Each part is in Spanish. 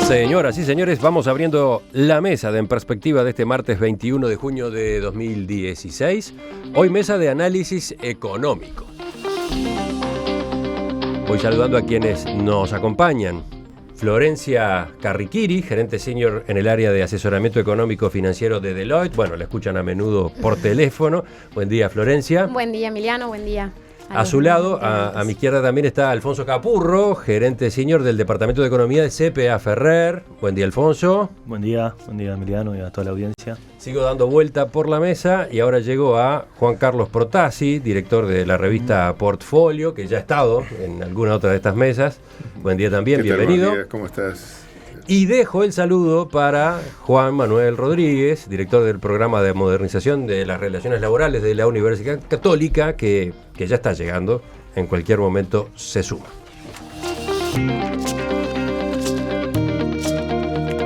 Señoras y señores, vamos abriendo la mesa de En Perspectiva de este martes 21 de junio de 2016. Hoy mesa de análisis económico. Voy saludando a quienes nos acompañan. Florencia Carriquiri, gerente senior en el área de asesoramiento económico financiero de Deloitte. Bueno, la escuchan a menudo por teléfono. Buen día, Florencia. Buen día, Emiliano. Buen día. A su lado, a mi izquierda también está Alfonso Capurro, gerente senior del Departamento de Economía de CPA Ferrer. Buen día, Alfonso. Buen día Emiliano y a toda la audiencia. Sigo dando vuelta por la mesa y ahora llego a Juan Carlos Protasi, director de la revista Portfolio, que ya ha estado en alguna otra de estas mesas. Buen día también, bienvenido. Buenos días, ¿cómo estás? Y dejo el saludo para Juan Manuel Rodríguez, director del programa de modernización de las relaciones laborales de la Universidad Católica, que ya está llegando, en cualquier momento se suma.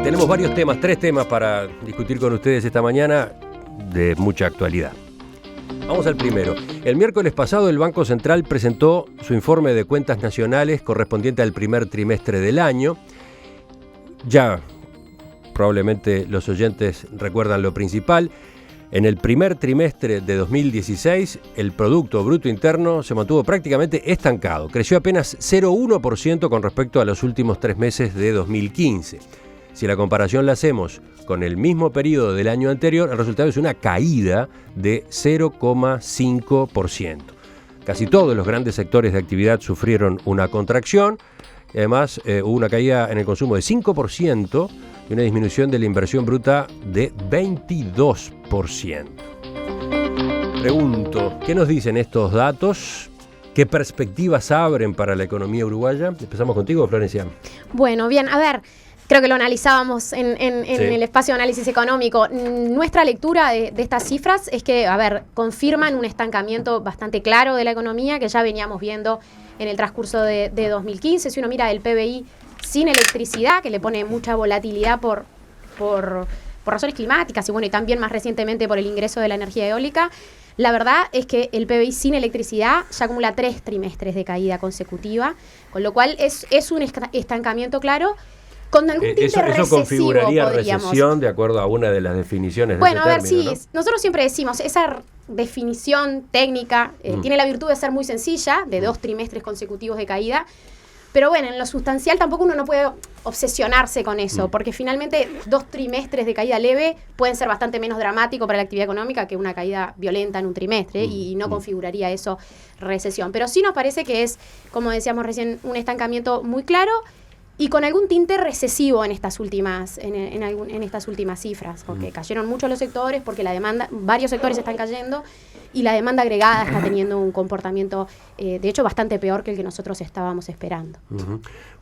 Tenemos varios temas, 3 temas para discutir con ustedes esta mañana de mucha actualidad. Vamos al primero. El miércoles pasado el Banco Central presentó su informe de cuentas nacionales correspondiente al primer trimestre del año. Ya probablemente los oyentes recuerdan lo principal. En el primer trimestre de 2016, el Producto Bruto Interno se mantuvo prácticamente estancado. Creció apenas 0,1% con respecto a los últimos 3 meses de 2015. Si la comparación la hacemos con el mismo periodo del año anterior, el resultado es una caída de 0,5%. Casi todos los grandes sectores de actividad sufrieron una contracción. Además, hubo una caída en el consumo de 5% y una disminución de la inversión bruta de 22%. Pregunto, ¿qué nos dicen estos datos? ¿Qué perspectivas abren para la economía uruguaya? Empezamos contigo, Florencia. Bueno, bien, a ver, creo que lo analizábamos en el espacio de análisis económico. Nuestra lectura de estas cifras es que, a ver, confirman un estancamiento bastante claro de la economía que ya veníamos viendo en el transcurso de 2015. Si uno mira el PBI sin electricidad, que le pone mucha volatilidad por razones climáticas y bueno, y también más recientemente por el ingreso de la energía eólica, la verdad es que el PBI sin electricidad ya acumula 3 trimestres de caída consecutiva, con lo cual es un estancamiento claro. Con algún tinte recesivo, eso configuraría recesión de acuerdo a una de las definiciones. Bueno, de ese a ver, término, sí, ¿no? nosotros siempre decimos, esa definición técnica tiene la virtud de ser muy sencilla, de 2 trimestres consecutivos de caída, pero bueno, en lo sustancial tampoco uno no puede obsesionarse con eso, porque finalmente 2 trimestres de caída leve pueden ser bastante menos dramático para la actividad económica que una caída violenta en un trimestre, y no configuraría eso recesión. Pero sí nos parece que es, como decíamos recién, un estancamiento muy claro, y con algún tinte recesivo en estas últimas cifras, porque cayeron mucho los sectores, porque la demanda, varios sectores están cayendo y la demanda agregada está teniendo un comportamiento, de hecho, bastante peor que el que nosotros estábamos esperando.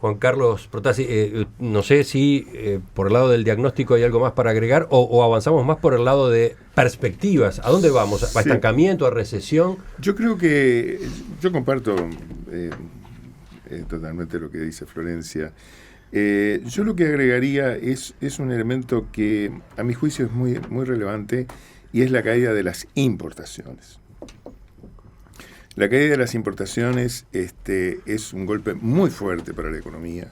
Juan Carlos Protasi, no sé si por el lado del diagnóstico hay algo más para agregar o avanzamos más por el lado de perspectivas. ¿A dónde vamos? ¿A estancamiento, a recesión? Yo creo que yo comparto totalmente lo que dice Florencia. Yo lo que agregaría es un elemento que a mi juicio es muy, muy relevante, y es la caída de las importaciones. La caída de las importaciones es un golpe muy fuerte para la economía,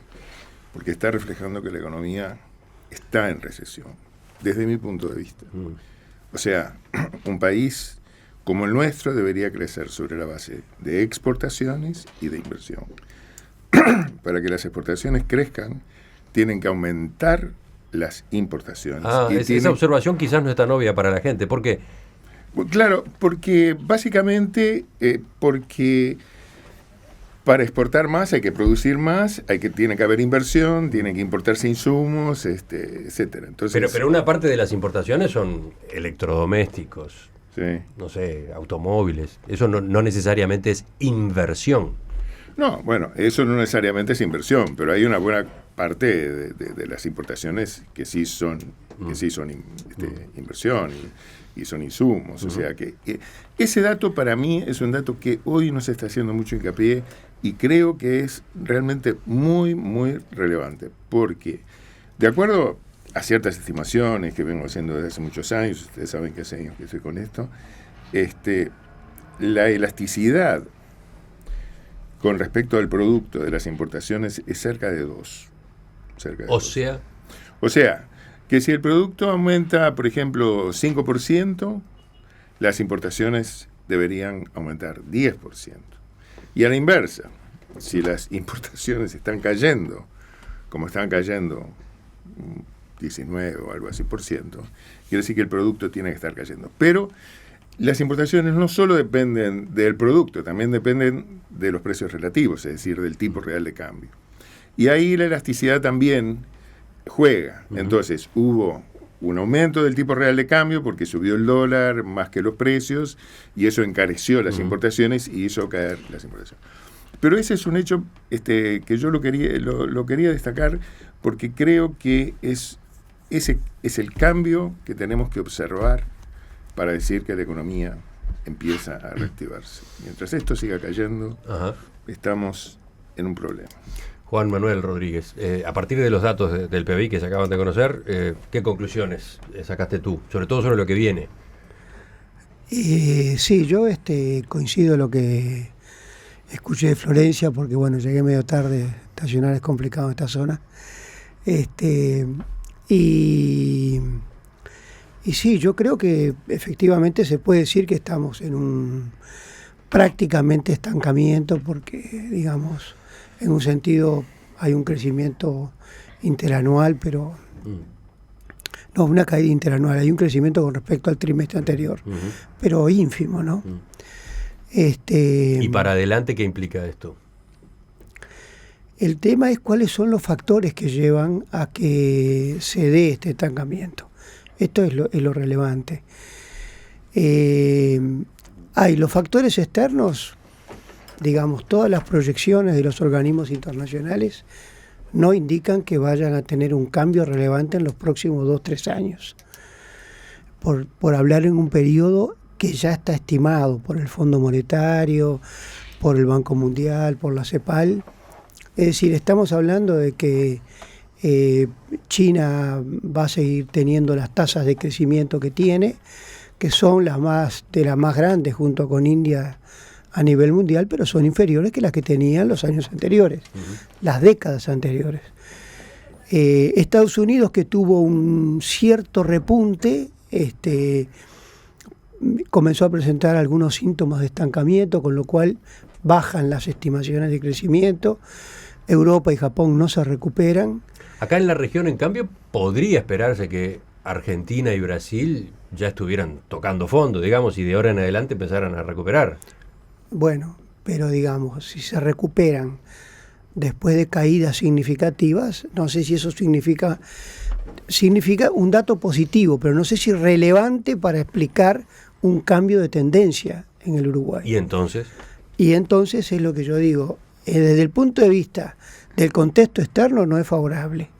porque está reflejando que la economía está en recesión, desde mi punto de vista. O sea, un país como el nuestro debería crecer sobre la base de exportaciones y de inversión. Para que las exportaciones crezcan, tienen que aumentar las importaciones. Esa observación quizás no es tan obvia para la gente. ¿Por qué? Claro, porque básicamente porque para exportar más hay que producir más, tiene que haber inversión, tienen que importarse insumos, etcétera. Entonces, pero una parte de las importaciones son electrodomésticos, sí. No sé, automóviles. Eso no necesariamente es inversión. No, bueno, eso no necesariamente es inversión, pero hay una buena parte de las importaciones que sí son inversión y son insumos. O sea que ese dato para mí es un dato que hoy no se está haciendo mucho hincapié, y creo que es realmente muy, muy relevante, porque de acuerdo a ciertas estimaciones que vengo haciendo desde hace muchos años, ustedes saben que hace años que estoy con esto, la elasticidad con respecto al producto de las importaciones es cerca de 2. cerca de O 12. sea, O sea, que si el producto aumenta, por ejemplo, 5%, las importaciones deberían aumentar 10%. Y a la inversa, si las importaciones están cayendo, como están cayendo 19 o algo así por ciento, quiere decir que el producto tiene que estar cayendo. Pero las importaciones no solo dependen del producto, también dependen de los precios relativos, es decir, del tipo real de cambio. Y ahí la elasticidad también juega. Entonces, hubo un aumento del tipo real de cambio porque subió el dólar más que los precios y eso encareció las importaciones y hizo caer las importaciones. Pero ese es un hecho que yo lo quería destacar porque creo que ese es el cambio que tenemos que observar para decir que la economía empieza a reactivarse. Mientras esto siga cayendo, estamos en un problema. Juan Manuel Rodríguez, a partir de los datos del PBI que se acaban de conocer, ¿qué conclusiones sacaste tú? Sobre todo sobre lo que viene. Sí, yo coincido en lo que escuché de Florencia, porque bueno, llegué medio tarde, estacionar es complicado en esta zona. Y sí, yo creo que efectivamente se puede decir que estamos en un prácticamente estancamiento, porque digamos, en un sentido hay un crecimiento interanual, pero no, una caída interanual, hay un crecimiento con respecto al trimestre anterior, pero ínfimo, ¿no? ¿Y para adelante qué implica esto? El tema es cuáles son los factores que llevan a que se dé este estancamiento. Esto es lo relevante. Hay los factores externos, digamos, todas las proyecciones de los organismos internacionales no indican que vayan a tener un cambio relevante en los próximos 2-3 años. Por hablar en un periodo que ya está estimado por el Fondo Monetario, por el Banco Mundial, por la CEPAL. Es decir, estamos hablando de que China va a seguir teniendo las tasas de crecimiento que tiene, que son las más grandes junto con India a nivel mundial, pero son inferiores que las que tenían los años anteriores, las décadas anteriores. Estados Unidos, que tuvo un cierto repunte, comenzó a presentar algunos síntomas de estancamiento, con lo cual bajan las estimaciones de crecimiento. Europa y Japón no se recuperan. Acá en la región, en cambio, podría esperarse que Argentina y Brasil ya estuvieran tocando fondo, digamos, y de ahora en adelante empezaran a recuperar. Bueno, pero digamos, si se recuperan después de caídas significativas, no sé si eso significa un dato positivo, pero no sé si relevante para explicar un cambio de tendencia en el Uruguay. ¿Y entonces? Y entonces es lo que yo digo, desde el punto de vista del contexto externo no es favorable.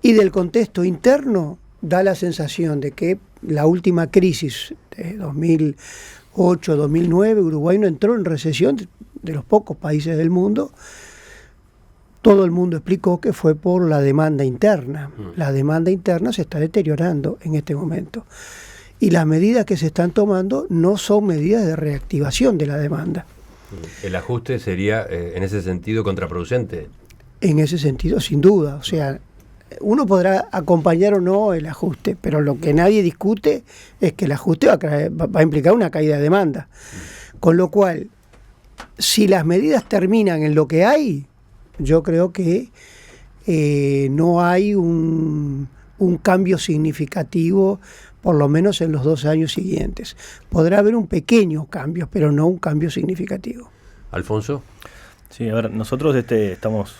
Y del contexto interno da la sensación de que la última crisis de 2008-2009, Uruguay no entró en recesión, de los pocos países del mundo. Todo el mundo explicó que fue por la demanda interna. La demanda interna se está deteriorando en este momento. Y las medidas que se están tomando no son medidas de reactivación de la demanda. El ajuste sería, en ese sentido, contraproducente. En ese sentido, sin duda. O sea, uno podrá acompañar o no el ajuste, pero lo que nadie discute es que el ajuste va a implicar una caída de demanda. Con lo cual, si las medidas terminan en lo que hay, yo creo que no hay un cambio significativo, por lo menos en los 2 años siguientes. Podrá haber un pequeño cambio, pero no un cambio significativo. ¿Alfonso? Sí, a ver, nosotros estamos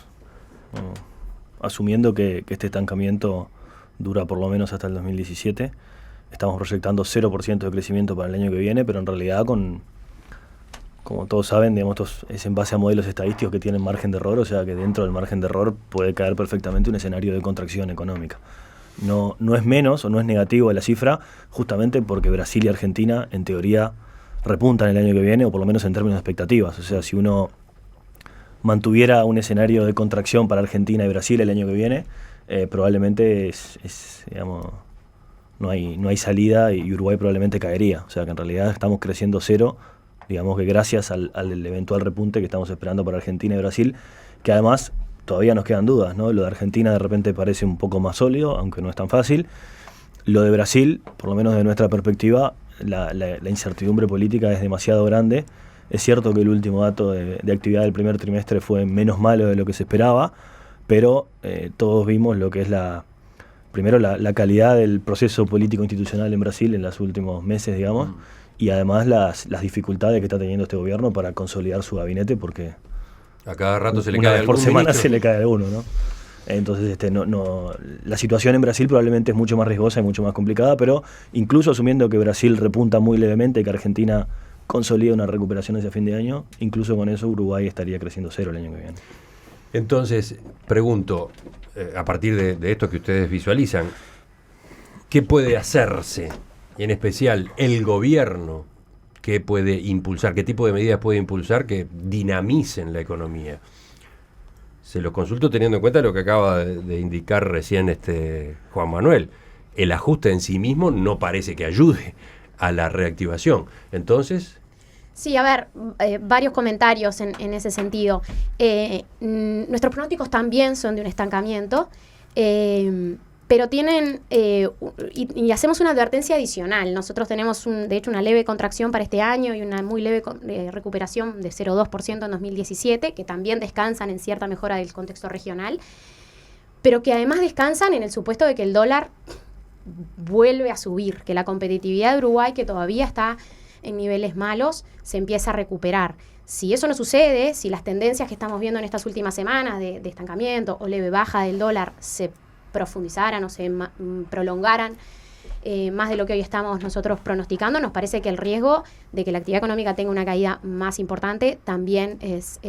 asumiendo que este estancamiento dura por lo menos hasta el 2017. Estamos proyectando 0% de crecimiento para el año que viene, pero en realidad como todos saben, digamos, esto es en base a modelos estadísticos que tienen margen de error, o sea que dentro del margen de error puede caer perfectamente un escenario de contracción económica. No es menos o no es negativo la cifra, justamente porque Brasil y Argentina, en teoría, repuntan el año que viene, o por lo menos en términos de expectativas. O sea, si uno mantuviera un escenario de contracción para Argentina y Brasil el año que viene, probablemente digamos, no hay salida y Uruguay probablemente caería. O sea, que en realidad estamos creciendo 0, digamos que gracias al eventual repunte que estamos esperando para Argentina y Brasil, que además todavía nos quedan dudas, ¿no? Lo de Argentina de repente parece un poco más sólido, aunque no es tan fácil. Lo de Brasil, por lo menos de nuestra perspectiva, la incertidumbre política es demasiado grande. Es cierto que el último dato de actividad del primer trimestre fue menos malo de lo que se esperaba, pero todos vimos lo que es primero la calidad del proceso político institucional en Brasil en los últimos meses, digamos, y además las dificultades que está teniendo este gobierno para consolidar su gabinete, porque a cada rato se le una cae vez por algún semana ministro. se le cae alguno, ¿no? Entonces la situación en Brasil probablemente es mucho más riesgosa y mucho más complicada, pero incluso asumiendo que Brasil repunta muy levemente y que Argentina consolida una recuperación hacia fin de año, incluso con eso Uruguay estaría creciendo 0 el año que viene. Entonces, pregunto, a partir de esto que ustedes visualizan, ¿qué puede hacerse? Y en especial, el gobierno, ¿qué puede impulsar? ¿Qué tipo de medidas puede impulsar que dinamicen la economía? Se lo consulto teniendo en cuenta lo que acaba de indicar recién Juan Manuel. El ajuste en sí mismo no parece que ayude a la reactivación. Entonces... Sí, a ver, varios comentarios en ese sentido. Nuestros pronósticos también son de un estancamiento, pero tienen, y hacemos una advertencia adicional. Nosotros tenemos, de hecho, una leve contracción para este año y una muy leve recuperación de 0,2% en 2017, que también descansan en cierta mejora del contexto regional, pero que además descansan en el supuesto de que el dólar vuelve a subir, que la competitividad de Uruguay, que todavía está en niveles malos, se empieza a recuperar. Si eso no sucede, si las tendencias que estamos viendo en estas últimas semanas de estancamiento o leve baja del dólar se profundizaran o se prolongaran más de lo que hoy estamos nosotros pronosticando, nos parece que el riesgo de que la actividad económica tenga una caída más importante también es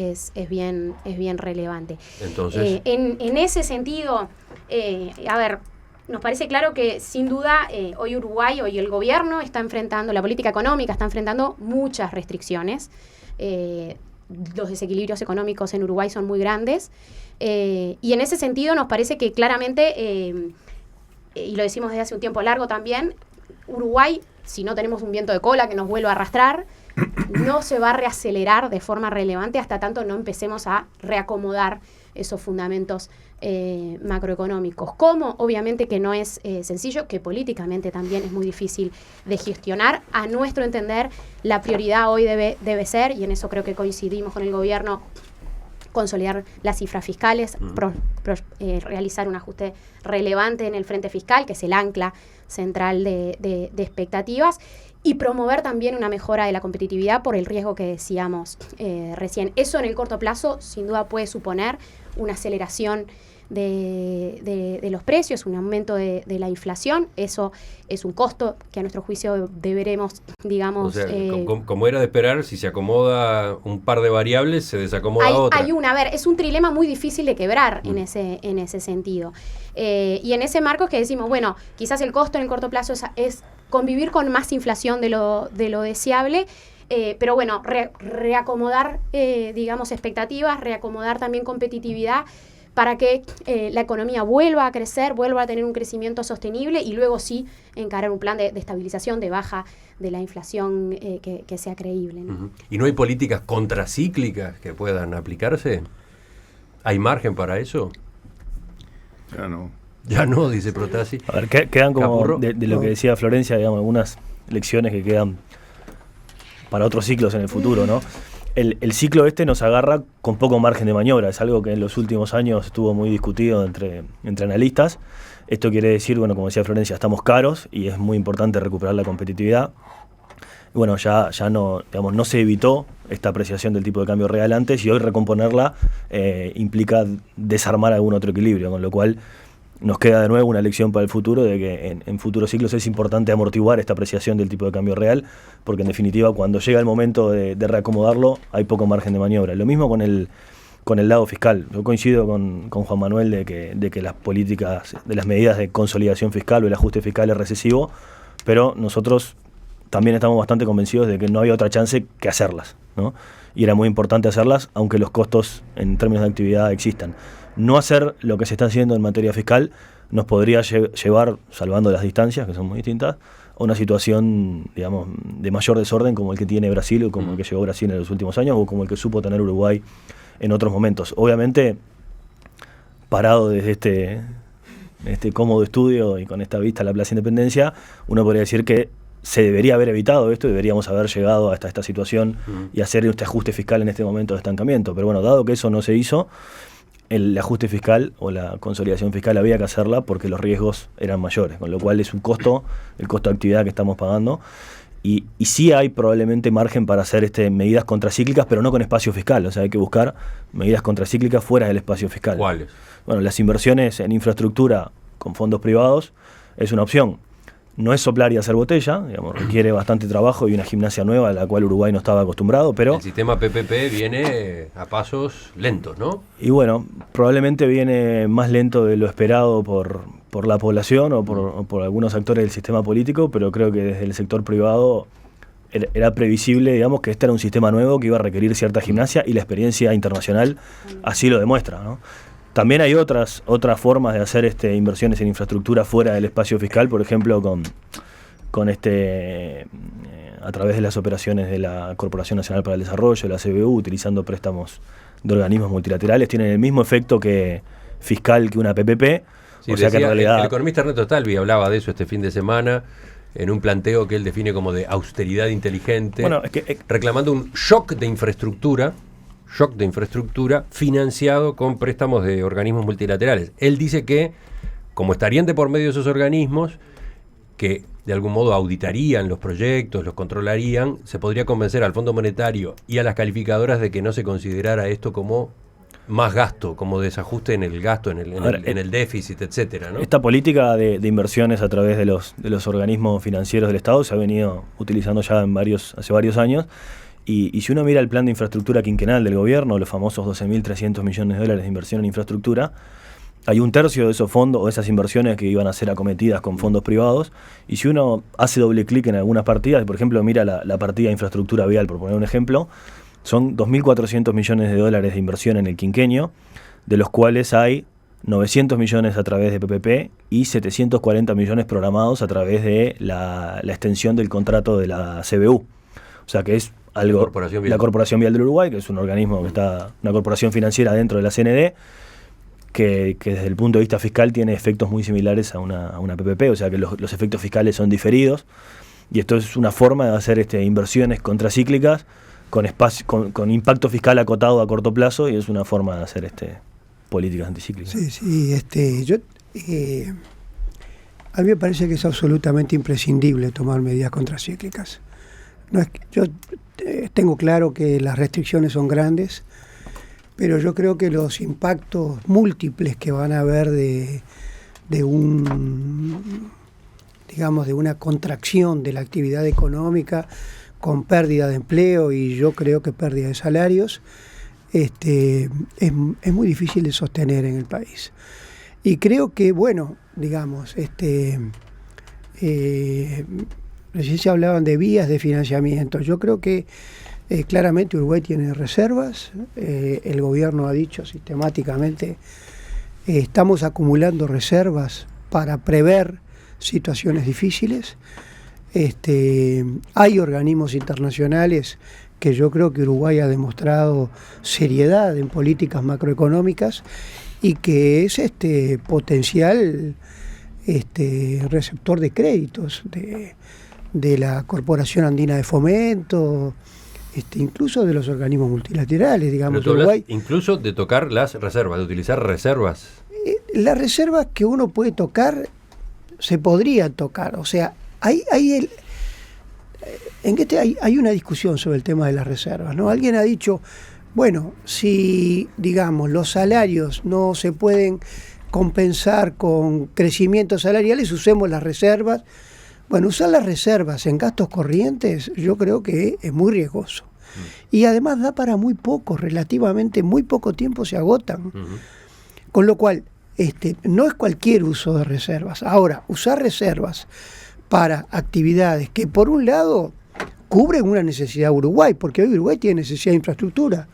bien relevante. Entonces, en ese sentido, a ver, nos parece claro que sin duda hoy Uruguay, hoy el gobierno está enfrentando, la política económica está enfrentando muchas restricciones. Los desequilibrios económicos en Uruguay son muy grandes. Y en ese sentido nos parece que claramente, y lo decimos desde hace un tiempo largo también, Uruguay, si no tenemos un viento de cola que nos vuelva a arrastrar, no se va a reacelerar de forma relevante hasta tanto no empecemos a reacomodar esos fundamentos macroeconómicos. Como obviamente que no es sencillo, que políticamente también es muy difícil de gestionar. A nuestro entender, la prioridad hoy debe ser, y en eso creo que coincidimos con el gobierno, consolidar las cifras fiscales, realizar un ajuste relevante en el frente fiscal, que es el ancla central de expectativas, y promover también una mejora de la competitividad por el riesgo que decíamos recién. Eso en el corto plazo sin duda puede suponer una aceleración de los precios, un aumento de la inflación. Eso es un costo que a nuestro juicio deberemos, digamos... O sea, como era de esperar, si se acomoda un par de variables, se desacomoda otra. A ver, es un trilema muy difícil de quebrar en ese sentido. Y en ese marco es que decimos, bueno, quizás el costo en el corto plazo es convivir con más inflación de lo deseable, pero bueno, reacomodar, digamos, expectativas, reacomodar también competitividad para que la economía vuelva a crecer, vuelva a tener un crecimiento sostenible y luego sí encarar un plan de estabilización, de baja de la inflación que sea creíble, ¿no? Uh-huh. ¿Y no hay políticas contracíclicas que puedan aplicarse? ¿Hay margen para eso? Ya no. Ya no, dice Protasi. A ver, quedan como Capurro. de lo que decía Florencia, digamos, algunas lecciones que quedan para otros ciclos en el futuro, ¿no? El ciclo nos agarra con poco margen de maniobra, es algo que en los últimos años estuvo muy discutido entre analistas. Esto quiere decir, bueno, como decía Florencia, estamos caros y es muy importante recuperar la competitividad. Y bueno, ya no, digamos, no se evitó esta apreciación del tipo de cambio real antes y hoy recomponerla implica desarmar algún otro equilibrio, con lo cual nos queda de nuevo una lección para el futuro de que en futuros ciclos es importante amortiguar esta apreciación del tipo de cambio real, porque en definitiva cuando llega el momento de reacomodarlo hay poco margen de maniobra. Lo mismo con el lado fiscal. Yo coincido con Juan Manuel de que las políticas, de las medidas de consolidación fiscal o el ajuste fiscal es recesivo, pero nosotros también estamos bastante convencidos de que no había otra chance que hacerlas, ¿no? Y era muy importante hacerlas, aunque los costos en términos de actividad existan. No hacer lo que se está haciendo en materia fiscal nos podría llevar, salvando las distancias, que son muy distintas, a una situación, digamos, de mayor desorden como el que tiene Brasil o como el que llegó Brasil en los últimos años o como el que supo tener Uruguay en otros momentos. Obviamente, parado desde este cómodo estudio y con esta vista a la Plaza Independencia, uno podría decir que se debería haber evitado esto, deberíamos haber llegado hasta esta situación y hacer este ajuste fiscal en este momento de estancamiento. Pero bueno, dado que eso no se hizo, el ajuste fiscal o la consolidación fiscal había que hacerla porque los riesgos eran mayores, con lo cual es un costo, el costo de actividad que estamos pagando. Y sí hay probablemente margen para hacer medidas contracíclicas, pero no con espacio fiscal. O sea, hay que buscar medidas contracíclicas fuera del espacio fiscal. ¿Cuáles? Bueno, las inversiones en infraestructura con fondos privados es una opción. No es soplar y hacer botella, digamos, requiere bastante trabajo y una gimnasia nueva a la cual Uruguay no estaba acostumbrado, pero... El sistema PPP viene a pasos lentos, ¿no? Y bueno, probablemente viene más lento de lo esperado por la población o por algunos actores del sistema político, pero creo que desde el sector privado era previsible, digamos, que este era un sistema nuevo que iba a requerir cierta gimnasia y la experiencia internacional así lo demuestra, ¿no? También hay otras formas de hacer inversiones en infraestructura fuera del espacio fiscal, por ejemplo, a través de las operaciones de la Corporación Nacional para el Desarrollo, la CBU, utilizando préstamos de organismos multilaterales, tienen el mismo efecto fiscal que una PPP. Sí, o sea que en realidad... El economista Ernesto Talvi hablaba de eso este fin de semana en un planteo que él define como de austeridad inteligente, bueno, es que, reclamando un shock de infraestructura financiado con préstamos de organismos multilaterales. Él dice que, como estarían de por medio esos organismos, que de algún modo auditarían los proyectos, los controlarían, se podría convencer al Fondo Monetario y a las calificadoras de que no se considerara esto como más gasto, como desajuste en el gasto, en el déficit, etcétera, ¿no? Esta política de inversiones a través de los organismos financieros del Estado se ha venido utilizando ya hace varios años. Y si uno mira el plan de infraestructura quinquenal del gobierno, los famosos 12.300 millones de dólares de inversión en infraestructura, hay un tercio de esos fondos o esas inversiones que iban a ser acometidas con fondos privados. Y si uno hace doble clic en algunas partidas, por ejemplo, mira la partida de infraestructura vial, por poner un ejemplo, son 2.400 millones de dólares de inversión en el quinquenio, de los cuales hay 900 millones a través de PPP y 740 millones programados a través de la extensión del contrato de la CBU. O sea que es algo, la Corporación Vial del Uruguay, que es un organismo que está, una corporación financiera dentro de la CND, que desde el punto de vista fiscal tiene efectos muy similares a una PPP, o sea que los efectos fiscales son diferidos, y esto es una forma de hacer inversiones contracíclicas con impacto fiscal acotado a corto plazo, y es una forma de hacer políticas anticíclicas. Sí, a mí me parece que es absolutamente imprescindible tomar medidas contracíclicas. No es que yo tengo claro que las restricciones son grandes, pero yo creo que los impactos múltiples que van a haber de una contracción de la actividad económica con pérdida de empleo y yo creo que pérdida de salarios, es muy difícil de sostener en el país. Y creo que, recién se hablaban de vías de financiamiento. Yo creo que claramente Uruguay tiene reservas. El gobierno ha dicho sistemáticamente, estamos acumulando reservas para prever situaciones difíciles. Hay organismos internacionales que yo creo que Uruguay ha demostrado seriedad en políticas macroeconómicas y que es potencial receptor de créditos de la Corporación Andina de Fomento, incluso de los organismos multilaterales, digamos. Pero tú Uruguay, incluso de tocar las reservas, de utilizar reservas. Las reservas que uno puede tocar se podrían tocar, o sea, hay una discusión sobre el tema de las reservas, ¿no? Alguien ha dicho, bueno, si, digamos, los salarios no se pueden compensar con crecimientos salariales, usemos las reservas. Bueno, usar las reservas en gastos corrientes yo creo que es muy riesgoso. Y además da para muy poco, relativamente muy poco tiempo se agotan. Con lo cual, no es cualquier uso de reservas. Ahora, usar reservas para actividades que por un lado cubren una necesidad de Uruguay, porque hoy Uruguay tiene necesidad de infraestructura.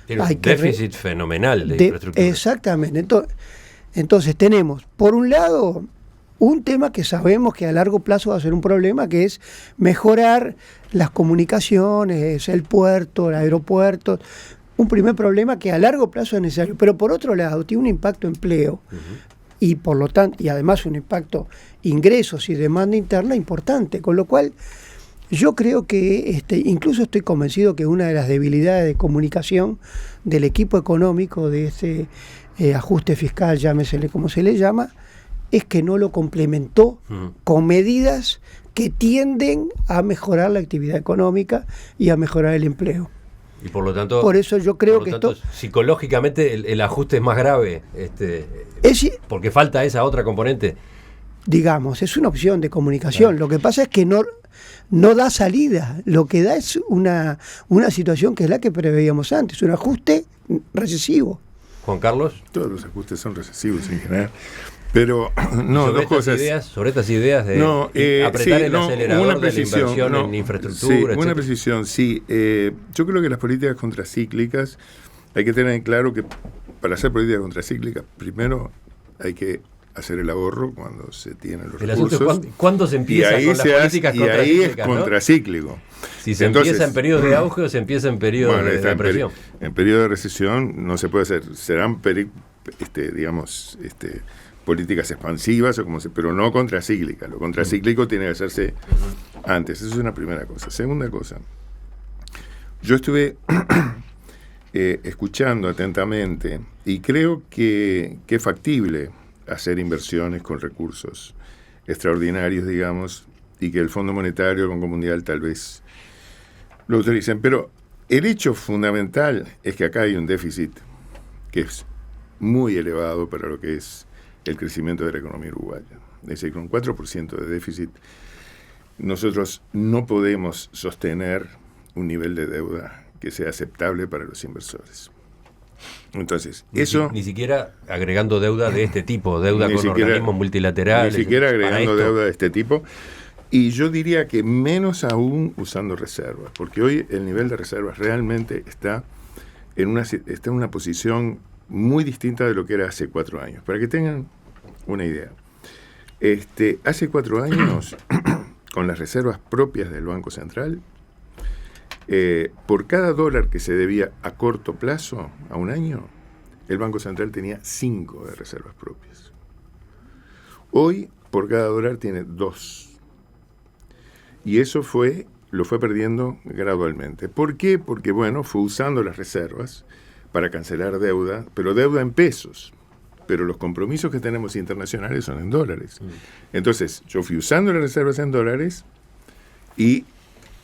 Tiene un déficit fenomenal de infraestructura. Exactamente. Entonces tenemos, por un lado, un tema que sabemos que a largo plazo va a ser un problema, que es mejorar las comunicaciones, el puerto, el aeropuerto, un primer problema que a largo plazo es necesario, pero por otro lado tiene un impacto empleo y por lo tanto, y además un impacto ingresos y demanda interna importante, con lo cual yo creo que incluso estoy convencido que una de las debilidades de comunicación del equipo económico de este ajuste fiscal, llámesele como se le llama, es que no lo complementó con medidas que tienden a mejorar la actividad económica y a mejorar el empleo. Y por lo tanto, por eso yo creo que psicológicamente el ajuste es más grave, porque falta esa otra componente. Digamos, es una opción de comunicación. Claro. Lo que pasa es que no da salida. Lo que da es una situación que es la que preveíamos antes, un ajuste recesivo. Juan Carlos. Todos los ajustes son recesivos en general. Pero no, dos cosas. Sobre estas ideas de apretar el acelerador de la inversión en infraestructura. Sí, una precisión, sí. Yo creo que las políticas contracíclicas, hay que tener en claro que para hacer políticas contracíclicas, primero hay que hacer el ahorro cuando se tienen los recursos. ¿Cuándo se empieza con las políticas contracíclicas? Y ahí es contracíclico. Si se empieza en periodos de auge o se empieza en periodos de depresión. En periodo de recesión no se puede hacer. Serán, políticas expansivas, pero no contracíclicas. Lo contracíclico tiene que hacerse antes. Esa es una primera cosa. Segunda cosa, yo estuve escuchando atentamente y creo que es factible hacer inversiones con recursos extraordinarios, digamos, y que el Fondo Monetario, el Banco Mundial tal vez lo utilicen. Pero el hecho fundamental es que acá hay un déficit que es muy elevado para lo que es el crecimiento de la economía uruguaya. Es decir, con 4% de déficit, nosotros no podemos sostener un nivel de deuda que sea aceptable para los inversores. Entonces, ni siquiera agregando deuda de este tipo, deuda con organismos multilaterales. Ni siquiera agregando deuda de este tipo. Y yo diría que menos aún usando reservas, porque hoy el nivel de reservas realmente está en una posición muy distinta de lo que era hace 4 años. Para que tengan una idea. Hace 4 años, con las reservas propias del Banco Central, por cada dólar que se debía a corto plazo, a un año, el Banco Central tenía 5 de reservas propias. Hoy, por cada dólar tiene 2. Y eso lo fue perdiendo gradualmente. ¿Por qué? Porque, fue usando las reservas para cancelar deuda, pero deuda en pesos. Pero los compromisos que tenemos internacionales son en dólares. Entonces, yo fui usando las reservas en dólares y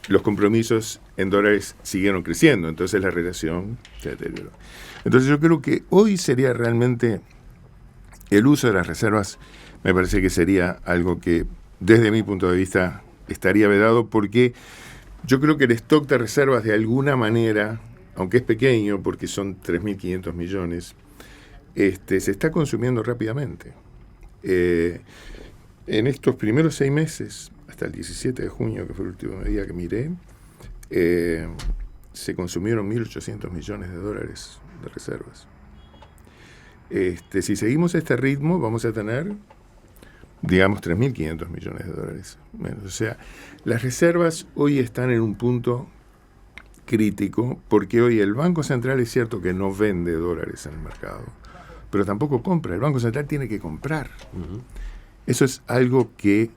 los compromisos en dólares siguieron creciendo. Entonces, la relación se deterioró. Entonces, yo creo que hoy sería realmente el uso de las reservas, me parece que sería algo que, desde mi punto de vista, estaría vedado, porque yo creo que el stock de reservas, de alguna manera, aunque es pequeño, porque son 3.500 millones, se está consumiendo rápidamente. En estos primeros 6 meses, hasta el 17 de junio, que fue el último día que miré, se consumieron 1.800 millones de dólares de reservas. Si seguimos este ritmo, vamos a tener, digamos, 3.500 millones de dólares menos. O sea, las reservas hoy están en un punto crítico, porque hoy el Banco Central es cierto que no vende dólares en el mercado, pero tampoco compra. El Banco Central tiene que comprar. Eso es algo que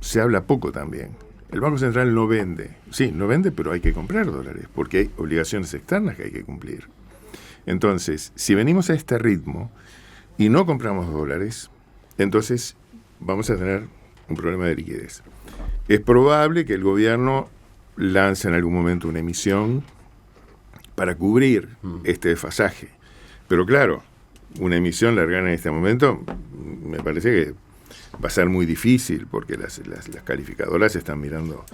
se habla poco también. El Banco Central no vende. Sí, no vende, pero hay que comprar dólares, porque hay obligaciones externas que hay que cumplir. Entonces, si venimos a este ritmo y no compramos dólares, entonces vamos a tener un problema de liquidez. Es probable que el gobierno lance en algún momento una emisión para cubrir este desfasaje. Pero claro, una emisión largar en este momento me parece que va a ser muy difícil, porque las calificadoras están mirando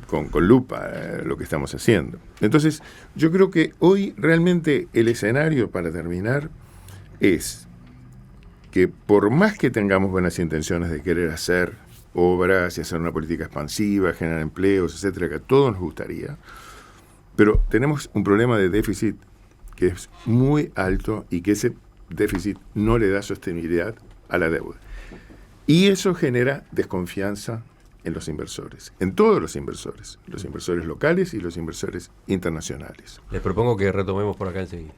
con lupa lo que estamos haciendo. Entonces, yo creo que hoy realmente el escenario, para terminar, es que por más que tengamos buenas intenciones de querer hacer obras y hacer una política expansiva, generar empleos, etcétera, que a todos nos gustaría, pero tenemos un problema de déficit que es muy alto y que ese déficit no le da sostenibilidad a la deuda. Y eso genera desconfianza en los inversores, en todos los inversores locales y los inversores internacionales. Les propongo que retomemos por acá enseguida.